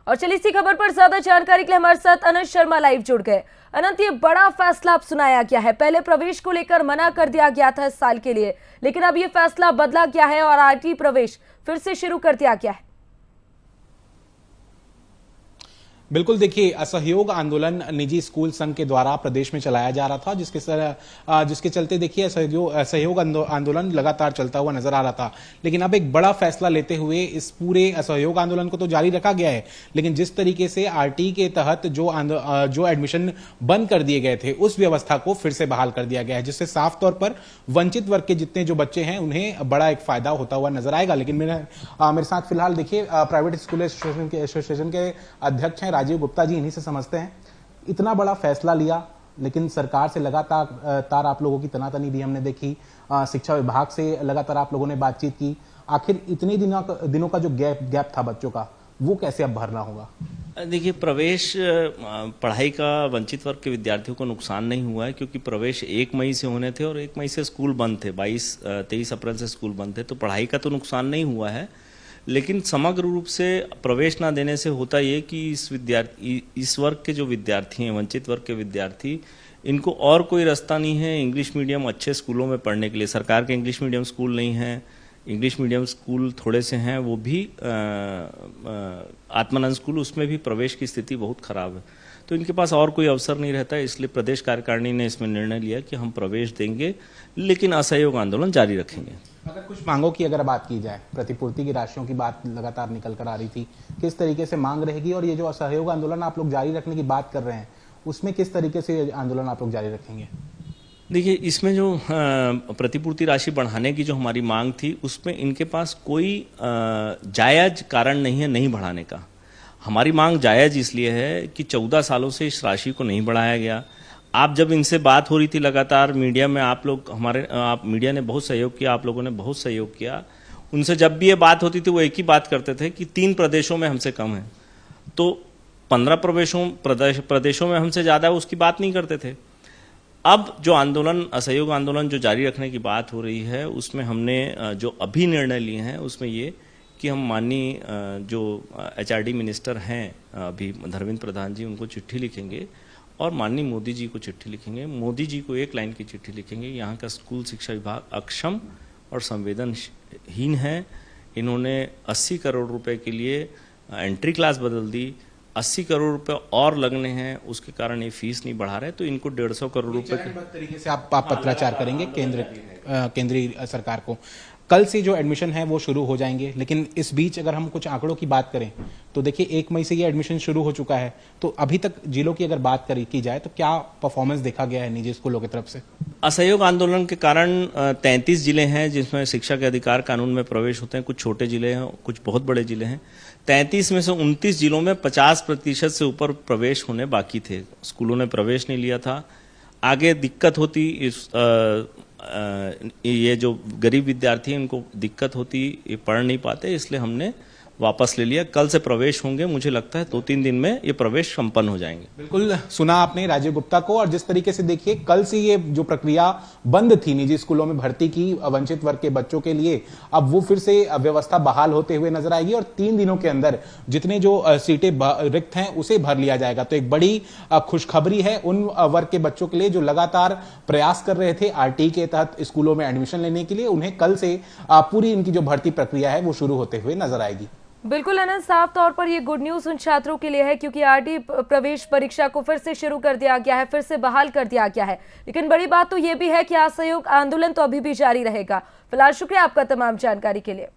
और चलिए इसी खबर पर ज्यादा जानकारी के लिए हमारे साथ अनंत शर्मा लाइव जुड़ गए। अनंत, ये बड़ा फैसला अब सुनाया गया है। पहले प्रवेश को लेकर मना कर दिया गया था इस साल के लिए, लेकिन अब ये फैसला बदला गया है और आरटी प्रवेश फिर से शुरू कर दिया गया है। बिल्कुल, देखिए, असहयोग आंदोलन निजी स्कूल संघ के द्वारा प्रदेश में चलाया जा रहा था, जिसके चलते देखिए असहयोग आंदोलन लगातार चलता हुआ नजर आ रहा था। लेकिन अब एक बड़ा फैसला लेते हुए इस पूरे असहयोग आंदोलन को तो जारी रखा गया है, लेकिन जिस तरीके से आरटी के तहत जो एडमिशन बंद कर दिए गए थे उस व्यवस्था को फिर से बहाल कर दिया गया है, जिससे साफ तौर पर वंचित वर्ग के जितने जो बच्चे हैं उन्हें बड़ा एक फायदा होता हुआ नजर आएगा। लेकिन मेरे साथ फिलहाल देखिए प्राइवेट स्कूल एसोसिएशन के अध्यक्ष हैं राजीव गुप्ता जी, इन्हीं से समझते हैं। इतना बड़ा फैसला लिया, लेकिन सरकार से लगातार आप लोगों की तनातनी भी हमने देखी, शिक्षा विभाग से लगातार आप लोगों ने बातचीत की। आखिर इतने दिनों का जो गैप था बच्चों का, वो कैसे अब भरना होगा? देखिए, प्रवेश पढ़ाई का वंचित वर्ग के विद्यार्थियों को नुकसान नहीं हुआ है, क्योंकि प्रवेश 1 मई से होने थे और 1 मई से स्कूल बंद थे, 23 अप्रैल से स्कूल बंद थे, तो पढ़ाई का तो नुकसान नहीं हुआ है। लेकिन समग्र रूप से प्रवेश ना देने से होता ये कि इस वर्ग के जो विद्यार्थी हैं, वंचित वर्ग के विद्यार्थी, इनको और कोई रास्ता नहीं है इंग्लिश मीडियम अच्छे स्कूलों में पढ़ने के लिए। सरकार के इंग्लिश मीडियम स्कूल नहीं हैं, इंग्लिश मीडियम स्कूल थोड़े से हैं, वो भी आत्मानंद स्कूल, उसमें भी प्रवेश की स्थिति बहुत खराब है। तो इनके पास और कोई अवसर नहीं रहता है, इसलिए प्रदेश कार्यकारिणी ने इसमें निर्णय लिया कि हम प्रवेश देंगे, लेकिन असहयोग आंदोलन जारी रखेंगे। अगर कुछ मांगों की अगर बात की जाए, प्रतिपूर्ति की राशियों की बात लगातार निकल कर आ रही थी, किस तरीके से मांग रहेगी? और ये जो असहयोग आंदोलन आप लोग जारी रखने की बात कर रहे हैं, उसमें किस तरीके से आंदोलन आप लोग जारी रखेंगे? देखिए, इसमें जो प्रतिपूर्ति राशि बढ़ाने की जो हमारी मांग थी, उसमें इनके पास कोई जायज कारण नहीं है नहीं बढ़ाने का। हमारी मांग जायज इसलिए है कि 14 सालों से इस राशि को नहीं बढ़ाया गया। आप जब इनसे बात हो रही थी लगातार मीडिया में, आप मीडिया ने बहुत सहयोग किया, आप लोगों ने बहुत सहयोग किया। उनसे जब भी ये बात होती थी वो एक ही बात करते थे कि 3 प्रदेशों में हमसे कम है, तो 15 प्रदेशों में हमसे ज़्यादा है, उसकी बात नहीं करते थे। अब जो आंदोलन, असहयोग आंदोलन जो जारी रखने की बात हो रही है, उसमें हमने जो अभी निर्णय लिए हैं उसमें ये कि हम माननीय जो एचआरडी मिनिस्टर हैं अभी धर्मेंद्र प्रधान जी, उनको चिट्ठी लिखेंगे और माननीय मोदी जी को चिट्ठी लिखेंगे। मोदी जी को 1 लाइन की चिट्ठी लिखेंगे, यहाँ का स्कूल शिक्षा विभाग अक्षम और संवेदनहीन है। इन्होंने 80 करोड़ रुपए के लिए एंट्री क्लास बदल दी, 80 करोड़ रुपए और लगने हैं, उसके कारण ये फीस नहीं बढ़ा रहे, तो इनको 150 करोड़ रुपए के तरीके से आप पत्राचार करेंगे केंद्रीय सरकार को। कल से जो एडमिशन है वो शुरू हो जाएंगे, लेकिन इस बीच अगर हम कुछ आंकड़ों की बात करें तो देखिए 1 मई से ये एडमिशन शुरू हो चुका है, तो अभी तक जिलों की अगर बात की जाए तो क्या परफॉर्मेंस देखा गया है निजी स्कूलों की तरफ से? असहयोग आंदोलन के कारण 33 जिले हैं जिसमें शिक्षा के अधिकार कानून में प्रवेश होते हैं। कुछ छोटे जिले हैं, कुछ बहुत बड़े जिले हैं। 33 में से 29 जिलों में 50% से ऊपर प्रवेश होने बाकी थे, स्कूलों ने प्रवेश नहीं लिया था। आगे दिक्कत होती, ये जो गरीब विद्यार्थी हैं उनको दिक्कत होती, ये पढ़ नहीं पाते, इसलिए हमने वापस ले लिया। कल से प्रवेश होंगे, मुझे लगता है 2-3 दिन में ये प्रवेश संपन्न हो जाएंगे। बिल्कुल सुना आपने राजीव गुप्ता को, और जिस तरीके से देखिए कल से ये जो प्रक्रिया बंद थी निजी स्कूलों में भर्ती की वंचित वर्ग के बच्चों के लिए, अब वो फिर से व्यवस्था बहाल होते हुए नजर आएगी और 3 दिनों के अंदर जितने जो सीटें रिक्त हैं उसे भर लिया जाएगा। तो एक बड़ी खुशखबरी है उन वर्ग के बच्चों के लिए जो लगातार प्रयास कर रहे थे आरटी के तहत स्कूलों में एडमिशन लेने के लिए। उन्हें कल से पूरी इनकी जो भर्ती प्रक्रिया है वो शुरू होते हुए नजर आएगी। बिल्कुल अनंत, साफ तौर पर ये गुड न्यूज उन छात्रों के लिए है क्योंकि आरटी प्रवेश परीक्षा को फिर से शुरू कर दिया गया है, फिर से बहाल कर दिया गया है। लेकिन बड़ी बात तो ये भी है कि असहयोग आंदोलन तो अभी भी जारी रहेगा। फिलहाल शुक्रिया आपका तमाम जानकारी के लिए।